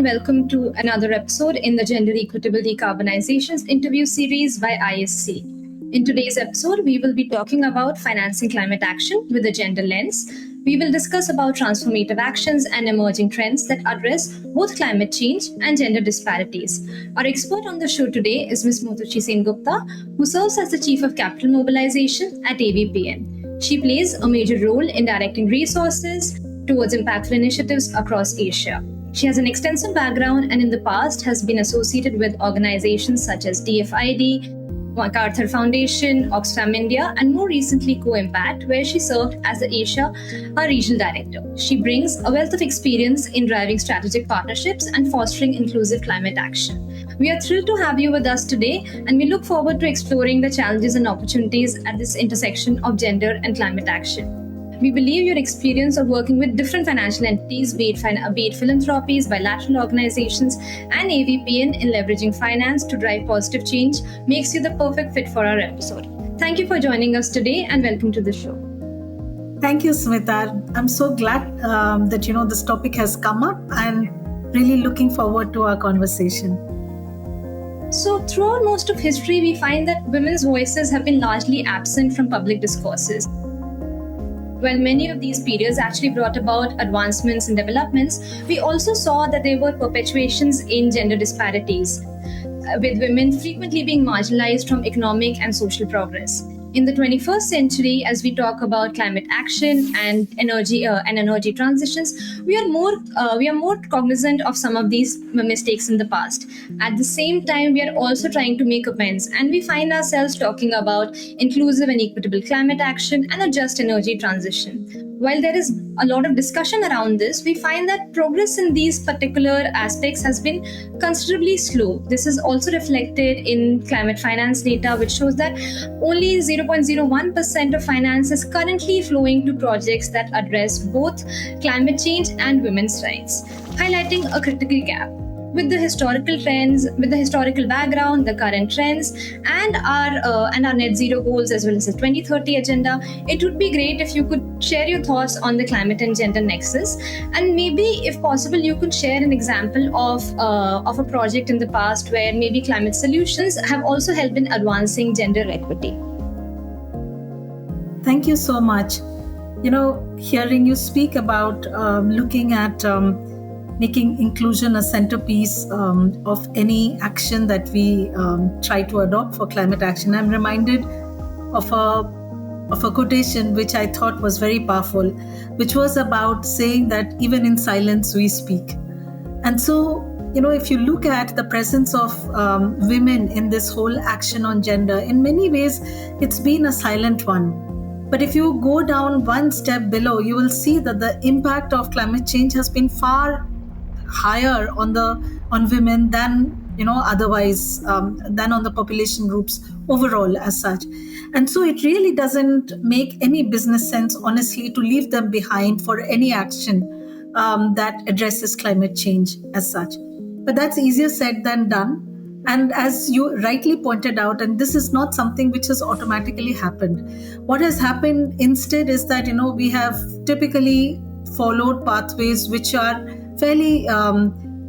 welcome to another episode in the Gender Equitable Decarbonizations interview series by ISC. In today's episode, we will be talking about financing climate action with a gender lens. We will discuss about transformative actions and emerging trends that address both climate change and gender disparities. Our expert on the show today is Ms. Motuchi Sengupta, who serves as the Chief of Capital Mobilization at AVPN. She plays a major role in directing resources towards impactful initiatives across Asia. She has an extensive background and in the past has been associated with organizations such as DFID, MacArthur Foundation, Oxfam India, and more recently Co-Impact, where she served as the Asia Regional Director. She brings a wealth of experience in driving strategic partnerships and fostering inclusive climate action. We are thrilled to have you with us today, and we look forward to exploring the challenges and opportunities at this intersection of gender and climate action. We believe your experience of working with different financial entities, be it philanthropies, bilateral organizations, and AVPN in leveraging finance to drive positive change makes you the perfect fit for our episode. Thank you for joining us today and welcome to the show. Thank you, Smita. I'm so glad that this topic has come up and really looking forward to our conversation. So throughout most of history, we find that women's voices have been largely absent from public discourses. While many of these periods actually brought about advancements and developments, we also saw that there were perpetuations in gender disparities, with women frequently being marginalized from economic and social progress. In the 21st century, as we talk about climate action and energy transitions, we are more cognizant of some of these mistakes in the past. At the same time, we are also trying to make amends, and we find ourselves talking about inclusive and equitable climate action and a just energy transition. While there is a lot of discussion around this, we find that progress in these particular aspects has been considerably slow. This is also reflected in climate finance data, which shows that only 0.01% of finance is currently flowing to projects that address both climate change and women's rights, highlighting a critical gap. With the historical trends, with the historical background, the current trends, and our net zero goals as well as the 2030 agenda, it would be great if you could share your thoughts on the climate and gender nexus, and maybe, if possible, you could share an example of a project in the past where maybe climate solutions have also helped in advancing gender equity. Thank you so much. Hearing you speak about looking at making inclusion a centerpiece of any action that we try to adopt for climate action, I'm reminded of a quotation which I thought was very powerful, which was about saying that even in silence we speak. And so, if you look at the presence of women in this whole action on gender, in many ways it's been a silent one. But if you go down one step below, you will see that the impact of climate change has been far higher on women than otherwise than on the population groups overall as such. And so it really doesn't make any business sense, honestly, to leave them behind for any action that addresses climate change as such. But that's easier said than done. And as you rightly pointed out, and this is not something which has automatically happened. What has happened instead is that we have typically followed pathways which are fairly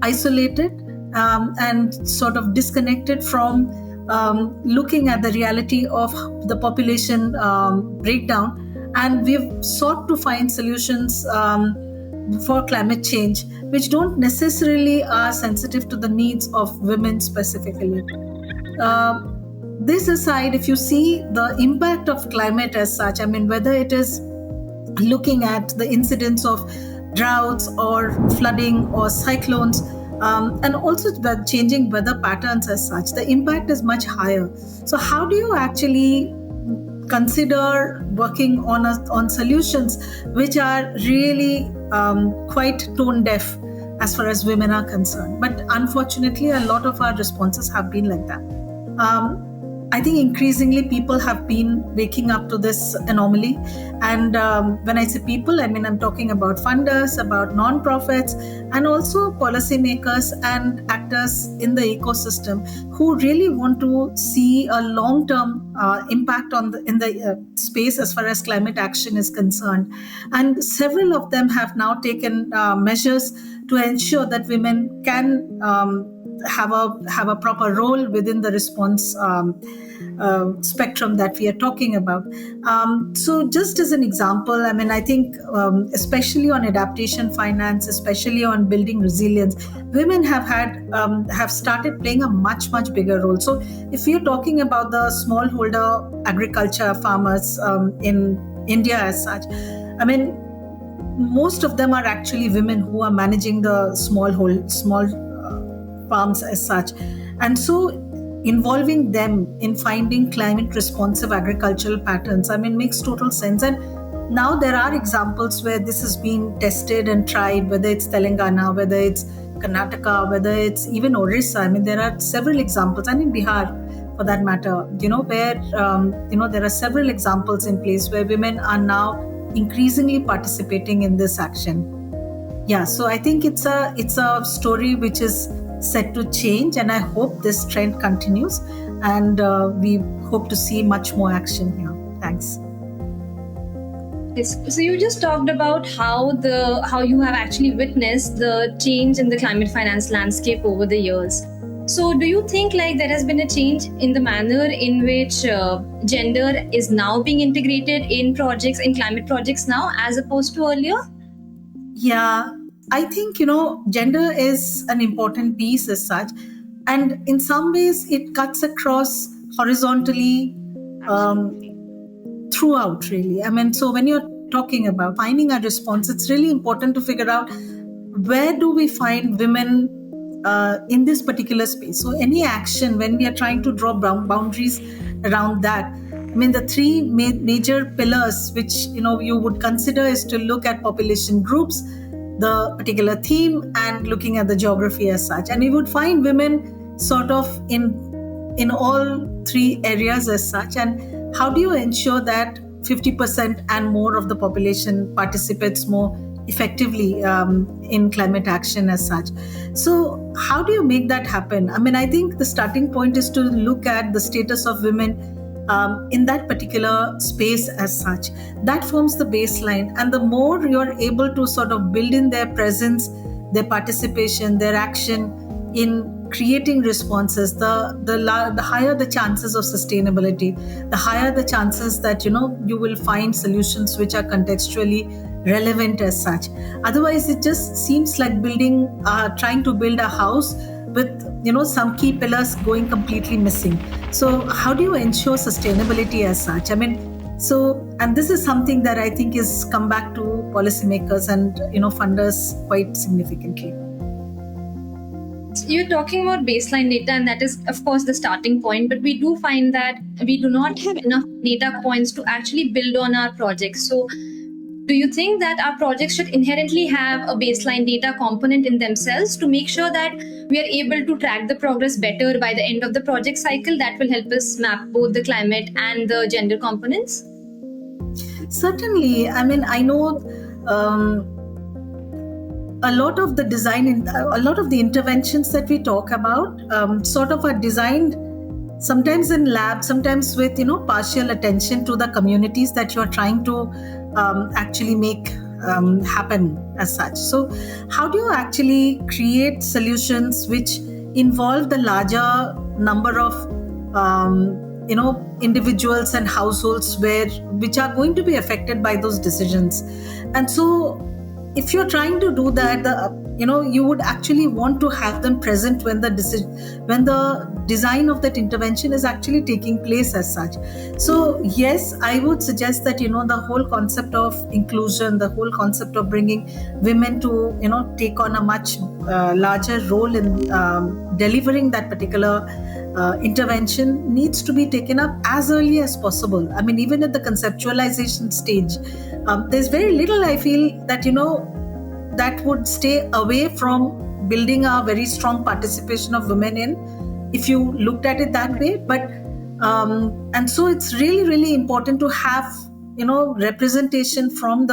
isolated and sort of disconnected from looking at the reality of the population breakdown. And we've sought to find solutions for climate change which don't necessarily are sensitive to the needs of women specifically. This aside, if you see the impact of climate as such, whether it is looking at the incidence of droughts or flooding or cyclones, and also the changing weather patterns as such, the impact is much higher. So how do you actually consider working on solutions which are really quite tone deaf as far as women are concerned? But unfortunately, a lot of our responses have been like that. I think increasingly people have been waking up to this anomaly. And when I say people, I'm talking about funders, about non-profits, and also policymakers and actors in the ecosystem who really want to see a long-term impact in the space as far as climate action is concerned. And several of them have now taken measures to ensure that women can have a proper role within the response spectrum that we are talking about. So, just as an example, I mean, I think especially on adaptation finance, especially on building resilience, women have started playing a much bigger role. So, if you're talking about the smallholder agriculture farmers in India as such, I mean, most of them are actually women who are managing the small farms as such, and so involving them in finding climate responsive agricultural patterns, I mean, makes total sense. And now there are examples where this has been tested and tried, whether it's Telangana, whether it's Karnataka, whether it's even Orissa. I mean, there are several examples, and in Bihar for that matter, where there are several examples in place where women are now increasingly participating in this action. Yeah, so I think it's a story which is set to change, and I hope this trend continues, and we hope to see much more action here. Thanks. Yes. So you just talked about how you have actually witnessed the change in the climate finance landscape over the years. So do you think like there has been a change in the manner in which gender is now being integrated in projects, in climate projects now, as opposed to earlier? Yeah, I think, gender is an important piece as such. And in some ways, it cuts across horizontally throughout, really. I mean, so when you're talking about finding a response, it's really important to figure out where do we find women in this particular space. So any action, when we are trying to draw boundaries around that, I mean, the three major pillars which you would consider is to look at population groups, the particular theme, and looking at the geography as such. And you would find women sort of in all three areas as such. And how do you ensure that 50% and more of the population participates more effectively in climate action as such? So how do you make that happen? I mean, I think the starting point is to look at the status of women in that particular space as such. That forms the baseline, and the more you're able to sort of build in their presence, their participation, their action in creating responses, the higher the chances of sustainability, the higher the chances that you will find solutions which are contextually relevant as such. Otherwise, it just seems like trying to build a house with some key pillars going completely missing. So how do you ensure sustainability as such? I mean, and this is something that I think is come back to policymakers and funders quite significantly. You're talking about baseline data, and that is, of course, the starting point. But we do find that we do not have enough data points to actually build on our projects. So, do you think that our projects should inherently have a baseline data component in themselves to make sure that we are able to track the progress better by the end of the project cycle? That will help us map both the climate and the gender components? Certainly. I mean, I know a lot of the design, a lot of the interventions that we talk about sort of are designed sometimes in lab, sometimes with partial attention to the communities that you're trying to actually make happen as such. So how do you actually create solutions which involve the larger number of individuals and households which are going to be affected by those decisions? And so if you're trying to do that, you would actually want to have them present when the design of that intervention is actually taking place as such. So yes, I would suggest that the whole concept of inclusion, the whole concept of bringing women to take on a much larger role in delivering that particular intervention needs to be taken up as early as possible. I mean, even at the conceptualization stage, there's very little I feel that that would stay away from building a very strong participation of women in, if you looked at it that way. But and so it's really important to have representation from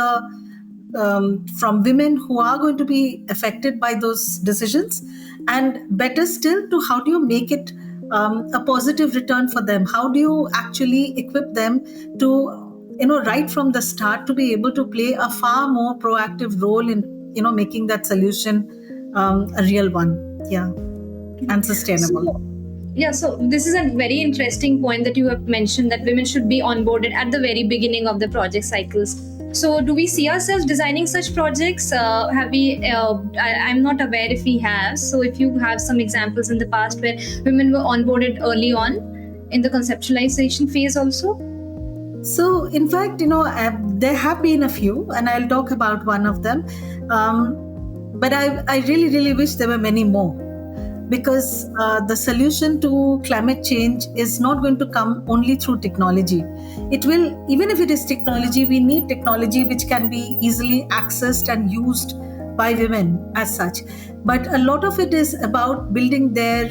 women who are going to be affected by those decisions, and better still, to how do you make it a positive return for them? How do you actually equip them to right from the start to be able to play a far more proactive role in making that solution a real one. Yeah, and sustainable. So, yeah, so this is a very interesting point that you have mentioned, that women should be onboarded at the very beginning of the project cycles. So, do we see ourselves designing such projects? Have we? I'm not aware if we have. So, if you have some examples in the past where women were onboarded early on in the conceptualization phase, also. So, in fact, there have been a few, and I'll talk about one of them. But I really, really wish there were many more, because the solution to climate change is not going to come only through technology. It will, even if it is technology, we need technology which can be easily accessed and used by women as such. But a lot of it is about building their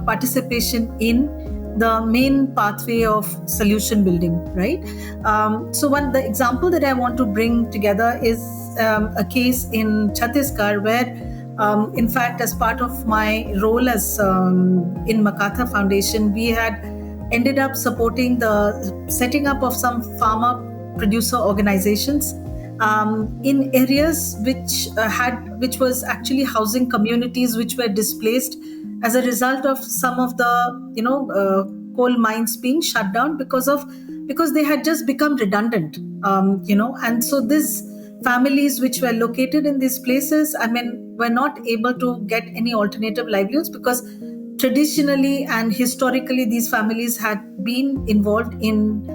participation in the main pathway of solution building, right? So the example that I want to bring together is a case in Chhattisgarh where, in fact, as part of my role as in Makatha Foundation, we had ended up supporting the setting up of some farmer producer organizations in areas which was actually housing communities which were displaced as a result of some of the coal mines being shut down because they had just become redundant, and so these families which were located in these places, I mean, were not able to get any alternative livelihoods because traditionally and historically these families had been involved in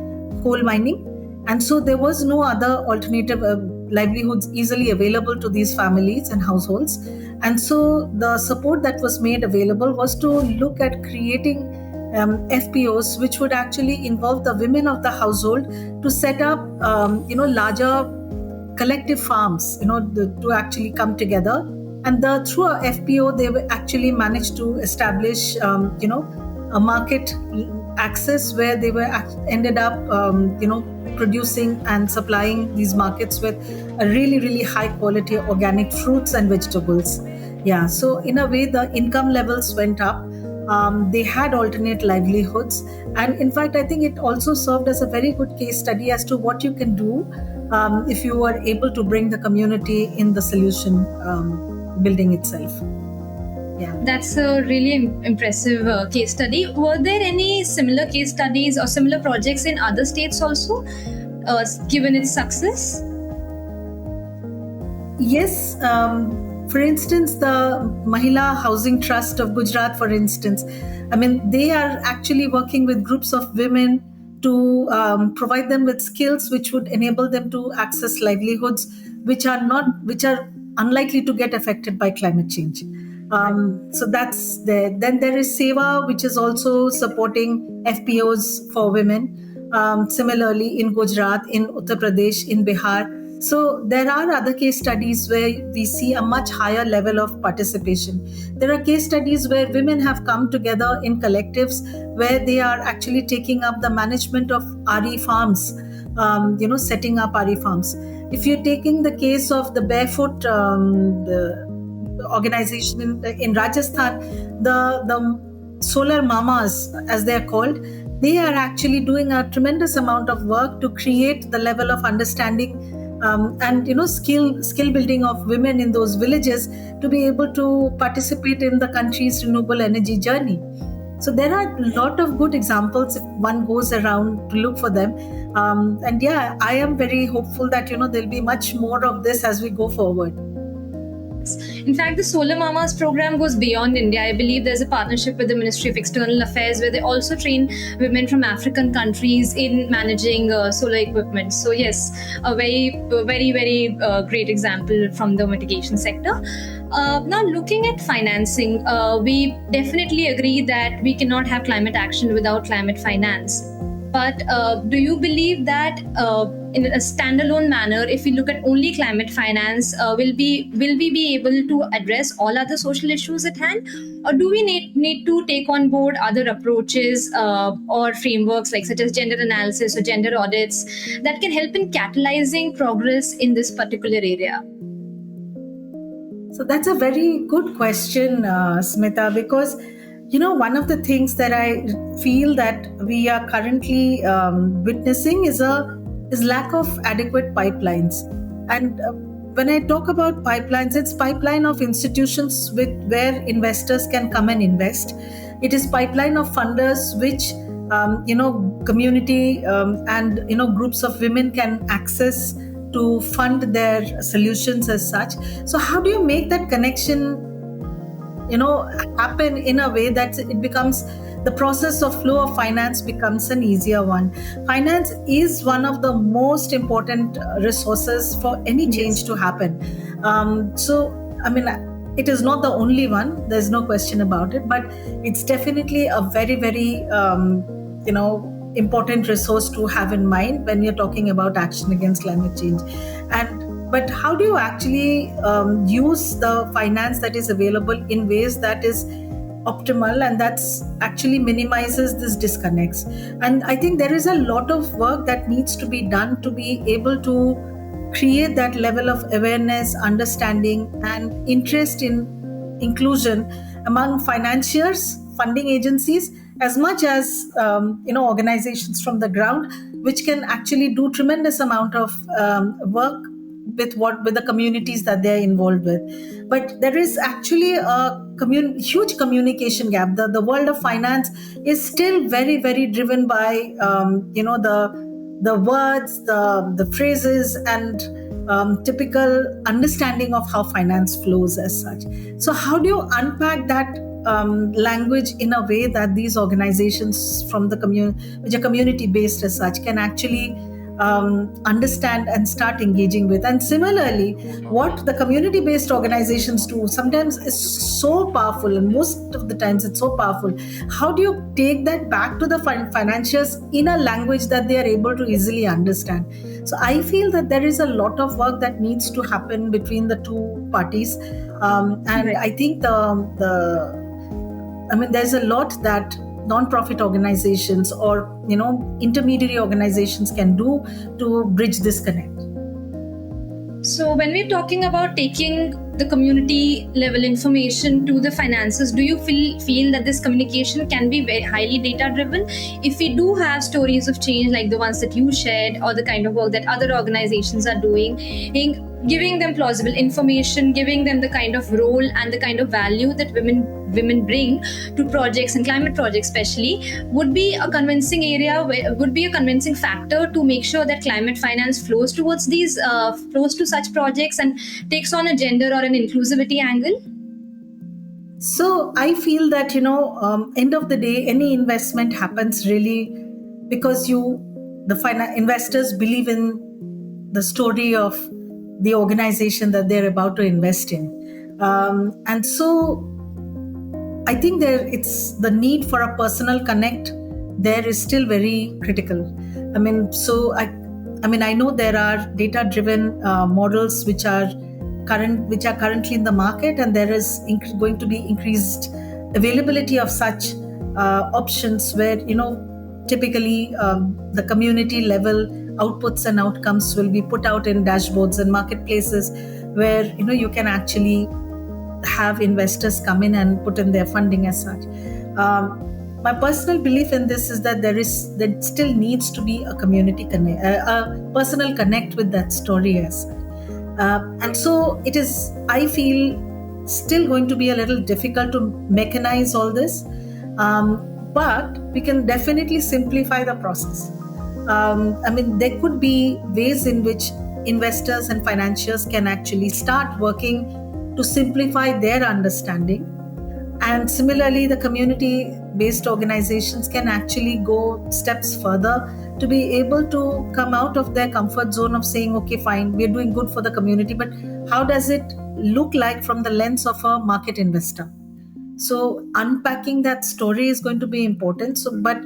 coal mining, and so there was no other alternative livelihoods easily available to these families and households. And so the support that was made available was to look at creating FPOs, which would actually involve the women of the household to set up, larger collective farms, to actually come together. And through a FPO, they were actually managed to establish, a market access where they were ended up, producing and supplying these markets with a really, really high quality organic fruits and vegetables. Yeah, so in a way, the income levels went up. They had alternate livelihoods. And in fact, I think it also served as a very good case study as to what you can do if you are able to bring the community in the solution building itself. Yeah. That's a really impressive case study. Were there any similar case studies or similar projects in other states also, given its success? Yes. For instance, the Mahila Housing Trust of Gujarat, for instance, I mean, they are actually working with groups of women to provide them with skills which would enable them to access livelihoods which are unlikely to get affected by climate change. So that's there. Then there is Seva, which is also supporting FPOs for women. Similarly, in Gujarat, in Uttar Pradesh, in Bihar. So there are other case studies where we see a much higher level of participation. There are case studies where women have come together in collectives where they are actually taking up the management of RE farms, setting up RE farms. If you're taking the case of the Barefoot the organization in Rajasthan, the solar mamas, as they're called, they are actually doing a tremendous amount of work to create the level of understanding and skill building of women in those villages to be able to participate in the country's renewable energy journey. So there are a lot of good examples if one goes around to look for them. And yeah, I am very hopeful that there'll be much more of this as we go forward. In fact, the Solar Mamas program goes beyond India. I believe there's a partnership with the Ministry of External Affairs where they also train women from African countries in managing solar equipment. So yes, a very, very, very great example from the mitigation sector. Now, looking at financing, we definitely agree that we cannot have climate action without climate finance. But do you believe that in a standalone manner, if we look at only climate finance, will we be able to address all other social issues at hand? Or do we need to take on board other approaches or frameworks like such as gender analysis or gender audits that can help in catalyzing progress in this particular area? So that's a very good question, Smita, because one of the things that I feel that we are currently witnessing is lack of adequate pipelines. And when I talk about pipelines, it's pipeline of institutions with where investors can come and invest. It is pipeline of funders which community and groups of women can access to fund their solutions as such. So how do you make that connection happen in a way that it becomes the process of flow of finance becomes an easier one? Finance is one of the most important resources for any change to happen. So I mean, it is not the only one, there's no question about it, but it's definitely a very, very important resource to have in mind when you're talking about action against climate change. But how do you actually use the finance that is available in ways that is optimal and that's actually minimizes these disconnects? And I think there is a lot of work that needs to be done to be able to create that level of awareness, understanding, and interest in inclusion among financiers, funding agencies, as much as organizations from the ground, which can actually do tremendous amount of work with the communities that they're involved with. But there is actually a huge communication gap. The world of finance is still very, very driven by the words, the phrases, and typical understanding of how finance flows as such. So how do you unpack that language in a way that these organizations from the community, which are community based as such, can actually understand and start engaging with? And similarly, what the community based organizations do sometimes is so powerful, and most of the times it's so powerful. How do you take that back to the financiers in a language that they are able to easily understand? So I feel that there is a lot of work that needs to happen between the two parties, and I think there's a lot that non-profit organizations or intermediary organizations can do to bridge this connect. So when we're talking about taking the community level information to the finances, do you feel that this communication can be very highly data driven? If we do have stories of change like the ones that you shared, or the kind of work that other organizations are doing, giving them plausible information, giving them the kind of role and the kind of value that women bring to projects and climate projects especially, would be a convincing would be a convincing factor to make sure that climate finance flows towards these flows to such projects and takes on a gender or an inclusivity angle? So I feel that end of the day, any investment happens really because investors believe in the story of the organization that they're about to invest in, and so I think it's the need for a personal connect there is still very critical. I know there are data-driven models which are currently in the market, and there is going to be increased availability of such options where typically the community level outputs and outcomes will be put out in dashboards and marketplaces where you can actually have investors come in and put in their funding as such. My personal belief in this is that there still needs to be a community connect, a personal connect with that story as such. And so it is, I feel, still going to be a little difficult to mechanize all this, but we can definitely simplify the process. There could be ways in which investors and financiers can actually start working to simplify their understanding. And similarly, the community-based organizations can actually go steps further to be able to come out of their comfort zone of saying, okay, fine, we're doing good for the community, but how does it look like from the lens of a market investor? So unpacking that story is going to be important. But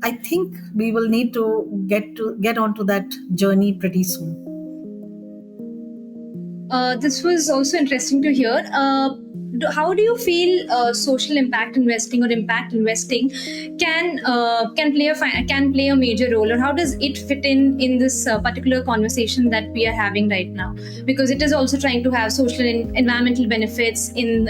I think we will need to get onto that journey pretty soon. This was also interesting to hear. How do you feel social impact investing or impact investing can play a major role, or how does it fit in this particular conversation that we are having right now? Because it is also trying to have social and environmental benefits on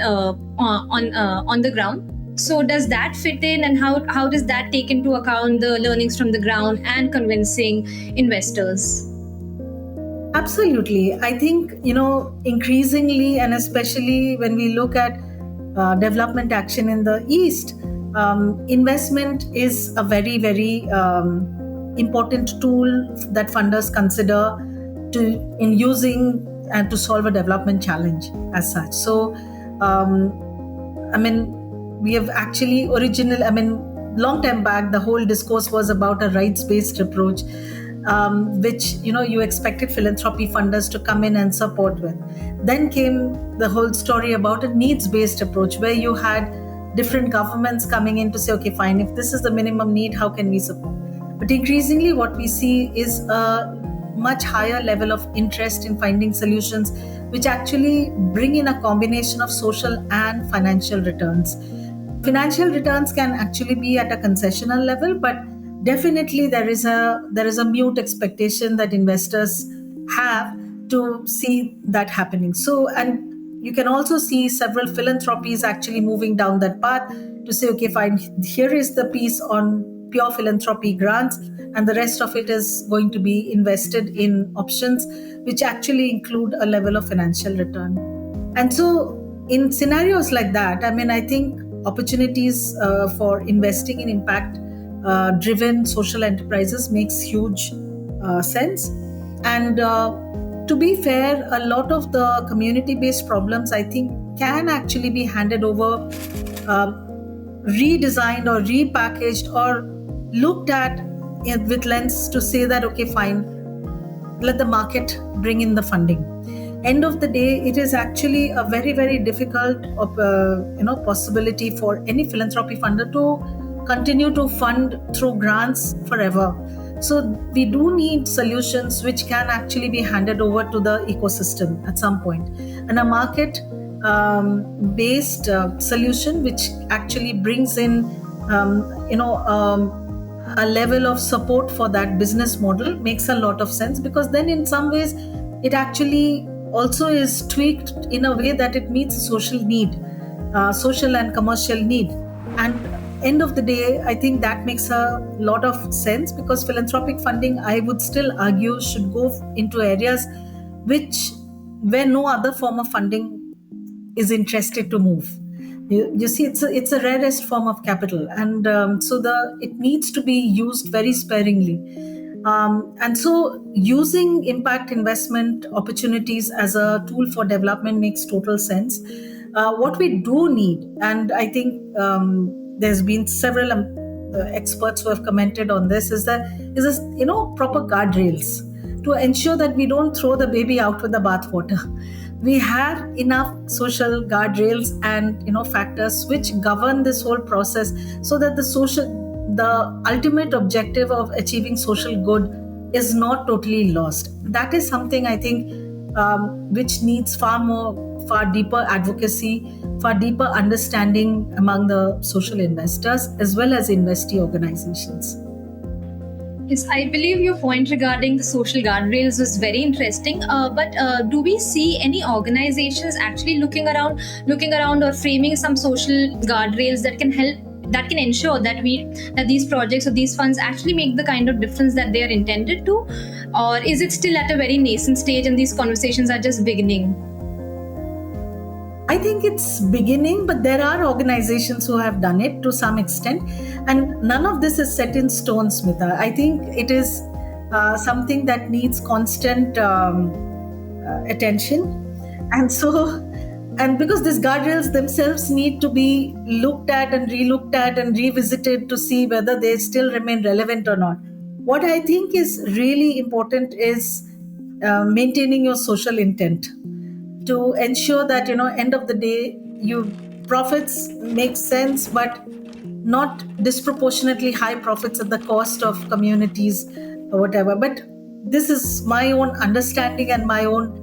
the ground. So does that fit in, and how does that take into account the learnings from the ground and convincing investors? Absolutely. I think, increasingly, and especially when we look at development action in the East, investment is a very, very important tool that funders consider in using and to solve a development challenge as such. So, um, I mean, we have actually long time back, the whole discourse was about a rights-based approach, which you expected philanthropy funders to come in and support with. Then came the whole story about a needs-based approach, where you had different governments coming in to say, okay, fine, if this is the minimum need, how can we support? But increasingly, what we see is a much higher level of interest in finding solutions which actually bring in a combination of social and financial returns. Financial returns can actually be at a concessional level, but definitely there is a mute expectation that investors have to see that happening. So, and you can also see several philanthropies actually moving down that path to say, okay, fine, here is the piece on pure philanthropy grants, and the rest of it is going to be invested in options which actually include a level of financial return. And so, in scenarios like that, I think opportunities for investing in impact driven social enterprises makes huge sense. And to be fair, a lot of the community based problems, I think, can actually be handed over, redesigned or repackaged or looked at with lens to say that, okay, fine, let the market bring in the funding. End of the day, it is actually a very, very difficult possibility for any philanthropy funder to continue to fund through grants forever. So we do need solutions which can actually be handed over to the ecosystem at some point, and a market based solution which actually brings in a level of support for that business model makes a lot of sense, because then in some ways it actually also is tweaked in a way that it meets a social need, social and commercial need. And end of the day, I think that makes a lot of sense, because philanthropic funding, I would still argue, should go into areas where no other form of funding is interested to move. You see, it's a rarest form of capital, and so it needs to be used very sparingly. And so, using impact investment opportunities as a tool for development makes total sense. What we do need, and I think there's been several experts who have commented on this, is proper guardrails to ensure that we don't throw the baby out with the bathwater. We have enough social guardrails and factors which govern this whole process, so that the ultimate objective of achieving social good is not totally lost. That is something, I think, which needs far deeper advocacy, far deeper understanding among the social investors as well as investee organizations. Yes, I believe your point regarding the social guardrails was very interesting. But do we see any organizations actually looking around, or framing some social guardrails that can help, that can ensure that these projects or these funds actually make the kind of difference that they are intended to? Or is it still at a very nascent stage and these conversations are just beginning? I think it's beginning, but there are organizations who have done it to some extent, and none of this is set in stone, Smita. I think it is something that needs constant attention, and because these guardrails themselves need to be looked at and relooked at and revisited to see whether they still remain relevant or not. What I think is really important is maintaining your social intent, to ensure that end of the day, you profits make sense, but not disproportionately high profits at the cost of communities or whatever. But this is my own understanding and my own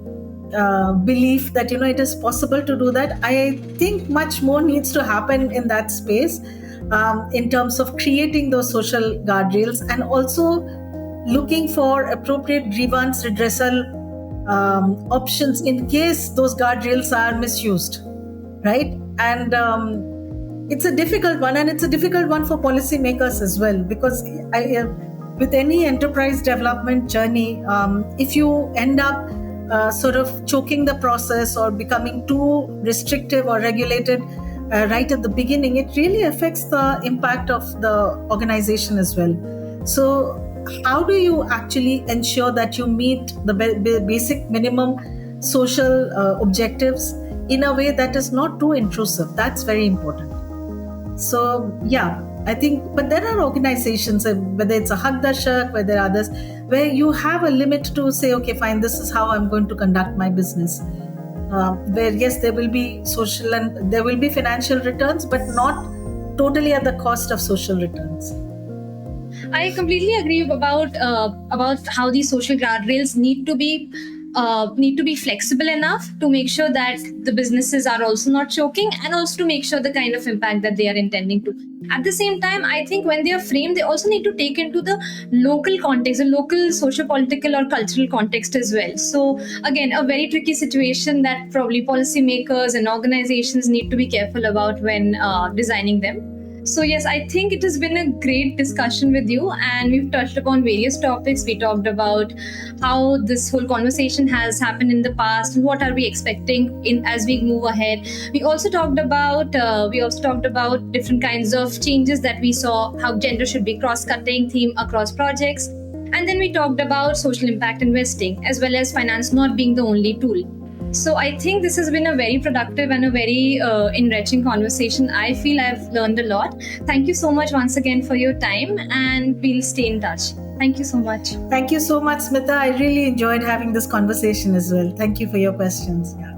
belief that it is possible to do that. I think much more needs to happen in that space, in terms of creating those social guardrails, and also looking for appropriate grievance redressal options in case those guardrails are misused, right? And it's a difficult one, and it's a difficult one for policymakers as well, because with any enterprise development journey, if you end up sort of choking the process or becoming too restrictive or regulated right at the beginning, it really affects the impact of the organization as well. So how do you actually ensure that you meet the basic minimum social objectives in a way that is not too intrusive? That's very important. So yeah, I think, but there are organizations, whether it's a Haq Darshak, whether there are others, where you have a limit to say, okay, fine, this is how I'm going to conduct my business. Where yes, there will be social and there will be financial returns, but not totally at the cost of social returns. I completely agree about how these social guardrails need to be flexible enough to make sure that the businesses are also not choking, and also to make sure the kind of impact that they are intending to. At the same time, I think when they are framed, they also need to take into the local context, the local socio-political or cultural context as well. So again, a very tricky situation that probably policymakers and organizations need to be careful about when designing them. So yes, I think it has been a great discussion with you, and we've touched upon various topics. We talked about how this whole conversation has happened in the past and what are we expecting in as we move ahead. We also talked about different kinds of changes that we saw, how gender should be cross-cutting theme across projects, and then we talked about social impact investing as well as finance not being the only tool. So I think this has been a very productive and a very enriching conversation. I feel I've learned a lot. Thank you so much once again for your time, and we'll stay in touch. Thank you so much. Thank you so much, Smita. I really enjoyed having this conversation as well. Thank you for your questions. Yeah.